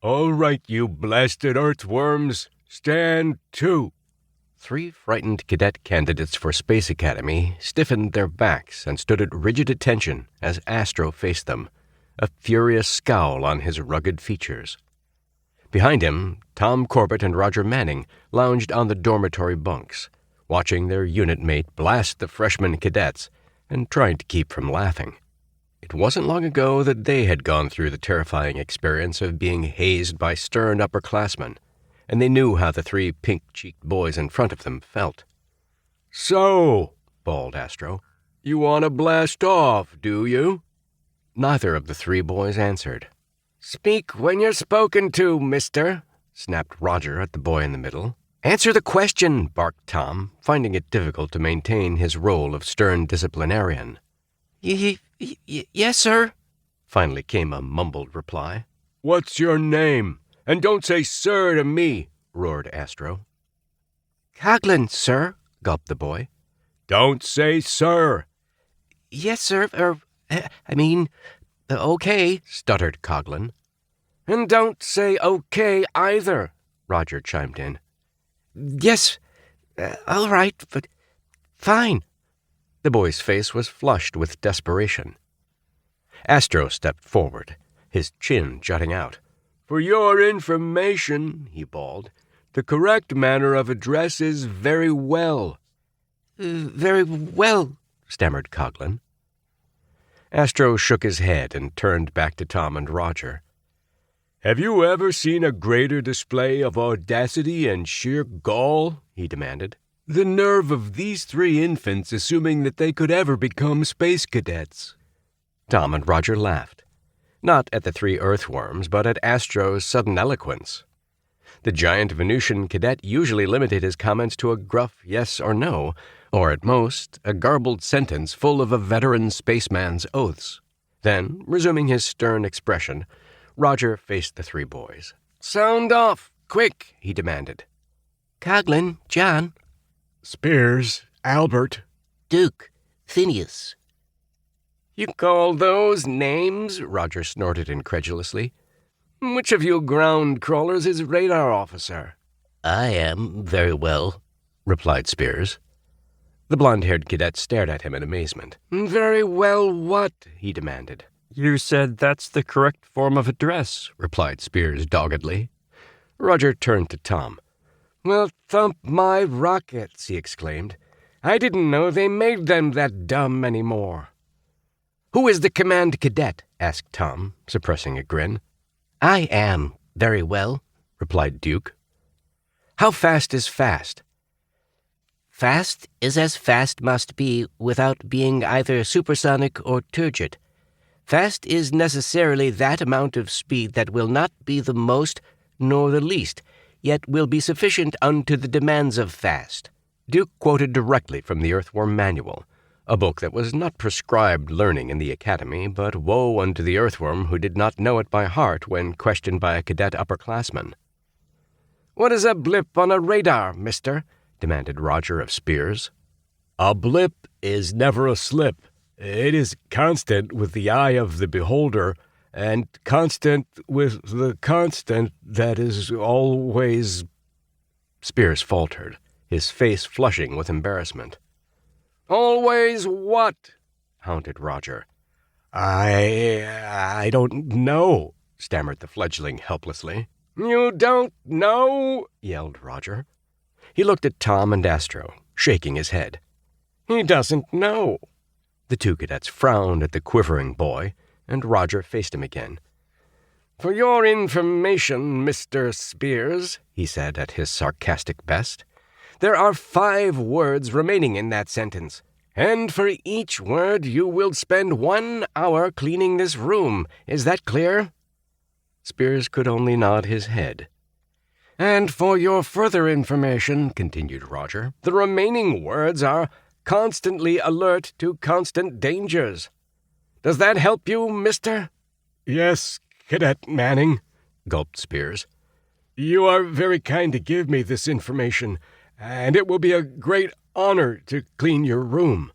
All right, you blasted earthworms, stand to. 3 frightened cadet candidates for Space Academy stiffened their backs and stood at rigid attention as Astro faced them, a furious scowl on his rugged features. Behind him, Tom Corbett and Roger Manning lounged on the dormitory bunks, watching their unit mate blast the freshman cadets and trying to keep from laughing. It wasn't long ago that they had gone through the terrifying experience of being hazed by stern upperclassmen, and they knew how the 3 pink-cheeked boys in front of them felt. "So," bawled Astro, "you want to blast off, do you?" Neither of the 3 boys answered. "Speak when you're spoken to, mister," snapped Roger at the boy in the middle. "Answer the question," barked Tom, finding it difficult to maintain his role of stern disciplinarian. Yes, sir," finally came a mumbled reply. "What's your name? And don't say sir to me," roared Astro. "Coghlan, sir," gulped the boy. "Don't say sir." "Yes, sir, okay," stuttered Coghlan. "And don't say okay either," Roger chimed in. "Yes, all right, but fine." The boy's face was flushed with desperation. Astro stepped forward, his chin jutting out. "For your information," he bawled, "the correct manner of address is very well." "Very well," stammered Coghlan. Astro shook his head and turned back to Tom and Roger. "Have you ever seen a greater display of audacity and sheer gall?" he demanded. "The nerve of these 3 infants assuming that they could ever become space cadets." Tom and Roger laughed, not at the 3 earthworms, but at Astro's sudden eloquence. The giant Venusian cadet usually limited his comments to a gruff yes or no, or at most, a garbled sentence full of a veteran spaceman's oaths. Then, resuming his stern expression, Roger faced the 3 boys. "Sound off, quick," he demanded. "Coghlan, John." "Spears, Albert." "Duke, Phineas." "You call those names?" Roger snorted incredulously. "Which of you ground crawlers is radar officer?" "I am, very well," replied Spears. The blond-haired cadet stared at him in amazement. "Very well what?" he demanded. "You said that's the correct form of address," replied Spears doggedly. Roger turned to Tom. "Well, thump my rockets," he exclaimed. "I didn't know they made them that dumb anymore." "Who is the command cadet?" asked Tom, suppressing a grin. "I am, very well," replied Duke. "How fast is fast?" "Fast is as fast must be without being either supersonic or turgid. Fast is necessarily that amount of speed that will not be the most nor the least, yet will be sufficient unto the demands of fast." Duke quoted directly from the Earthworm Manual, a book that was not prescribed learning in the Academy, but woe unto the Earthworm who did not know it by heart when questioned by a cadet upperclassman. "What is a blip on a radar, mister?" demanded Roger of Spears. "A blip is never a slip. It is constant with the eye of the beholder, and constant with the constant that is always—" Spears faltered, his face flushing with embarrassment. "Always what?" hounded Roger. I don't know," stammered the fledgling helplessly. "You don't know?" yelled Roger. He looked at Tom and Astro, shaking his head. "He doesn't know." The 2 cadets frowned at the quivering boy, and Roger faced him again. "For your information, Mr. Spears," he said at his sarcastic best, "there are 5 words remaining in that sentence, and for each word you will spend 1 hour cleaning this room. Is that clear?" Spears could only nod his head. "And for your further information," continued Roger, "the remaining words are constantly alert to constant dangers. Does that help you, mister?" "Yes, Cadet Manning," gulped Spears. "You are very kind to give me this information, and it will be a great honor to clean your room."